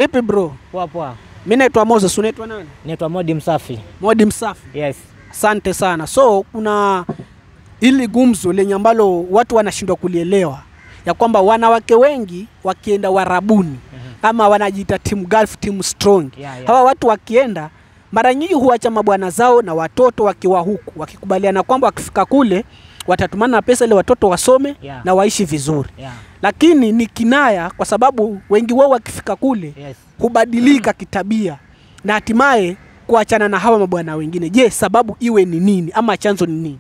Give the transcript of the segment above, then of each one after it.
Vipi bro? Poa poa. Mimi naitwa Moses, unaitwa nani? Naitwa Modi Msafi. Modi Msafi. Yes. Asante sana. So kuna ili gumzo lenye ambalo watu wanashindwa kulielewa ya kwamba wanawake wengi wakienda Warabuni ama wanajiita team Gulf, team strong. Hawa watu wakienda mara nyingi huacha mabwana zao na watoto wakiwa huku, wakikubaliana kwamba wakifika kule watatumana pesa ile watoto wasome na waishi vizuri. Lakini ni kinaya kwa sababu wengi wao wakifika kule hubadilika kitabia na hatimaye kuachana na hawa mabwana wengine. Je, sababu iwe ni nini ama chanzo ni nini?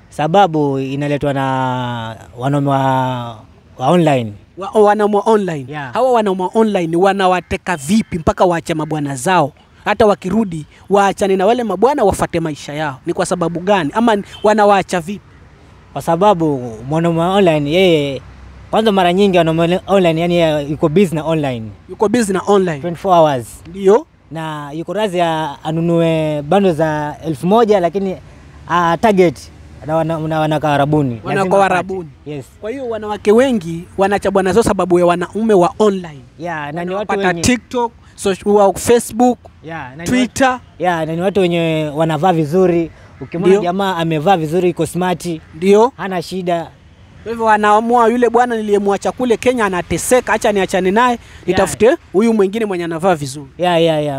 Sababu inaletwa na wanaume wa online. Wanaume online. Hawa wanaume online wanawateka vipi mpaka waache mabwana zao? Hata wakirudi waachane na wale mabwana wafate maisha yao. Ni kwa sababu gani? Ama wanawaacha vipi? Kwa sababu mwanaume online yeye kwanza mara nyingi wanaume online yani yuko busy na online. Yuko busy na online 24 hours. Ndio. Na yuko razi anunue bando za 1000 lakini target na wanakaa Warabuni. Wanakaa Warabuni. Yes. Kwa hiyo wanawake wengi wanacha bwana zao sababu ya wanaume wa online. Na ni watu wenye TikTok, social, Facebook, Twitter. Na ni watu wenye wanavaa vizuri. Ukimwona jamaa amevaa vizuri, iko smart, ndio hana shida. Kwa hivyo wanaamua yule bwana niliyemwacha kule Kenya anateseka, acha niachane naye, nitafute huyu mwingine mwenye anavaa vizuri.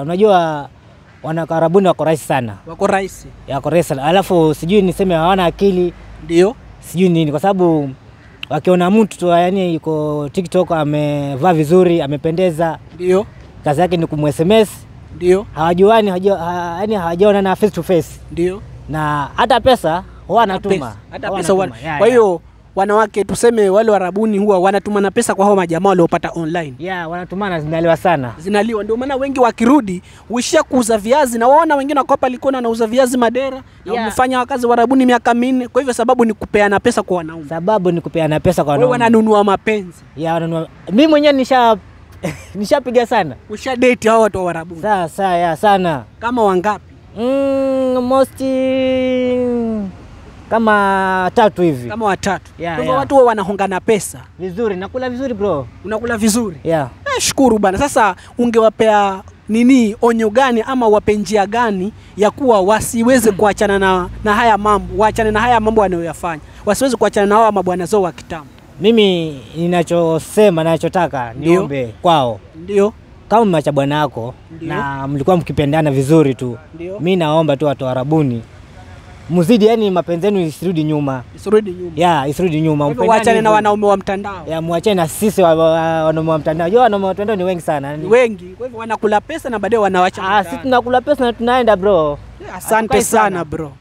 Unajua wanakarabuni wako rahisi sana. Wako rahisi. Wako rahisi. Alafu sijui niseme hawana akili. Ndio. Sijui nini kwa sababu wakiona mtu tu yani yuko TikTok amevaa vizuri, amependeza. Ndio. Kazi yake ni kumSMS. Ndio. Hawajuani, yani hawajaona na face to face. Ndio. Na hata pesa huwa anatuma. Hata pesa huwa. Kwa hiyo wanawake tuseme wale Warabuni huwa wanatumana pesa kwa hao majamaa waliopata online. Wanatumana, zinaliwa sana. Zinaliwa. Ndio maana wengi wakirudi huishia kuuza viazi na waona wengine wako hapa Likoni wanauza viazi Madera na wamefanya wakazi Warabuni miaka 4. Kwa hivyo sababu ni kupeana pesa kwa wanaume. Sababu ni kupeana pesa kwa wanaume. Wewe wananunua mapenzi. Wananunua. Mimi mwenyewe nishapiga sana. Usha date hao watu wa Warabuni. Sana. Kama wangapi? Kama 3 hivi. Kama 3. Kwa hivyo watu wao wanahongana pesa. Vizuri, nakula vizuri bro. Unakula vizuri? Shukuru bana. Sasa ungewapea nini onyo gani ama wape njia gani ya kuwa wasiweze kuachana na haya mambo, waachane na haya mambo wanayoyafanya. Wasiweze kuachana na hawa mabwana zao wa kitambo. Mimi ninachotaka niombe kwao. Ndio. Kama mmeacha bwana wako na mlikuwa mkipendana vizuri tu. Mimi naomba tu watu Warabuni muzidi yani mapenzi yenu isirudi nyuma. Isirudi nyuma. Waachane na wanaume wa mtandao. Muachane na sisi wanaume wa mtandao. Wanaume wa mtandao ni wengi sana. Ni wengi. Kwa hivyo wanakula pesa na baadaye wanaacha. Sisi tunakula pesa na tunaenda bro. Asante sana bro.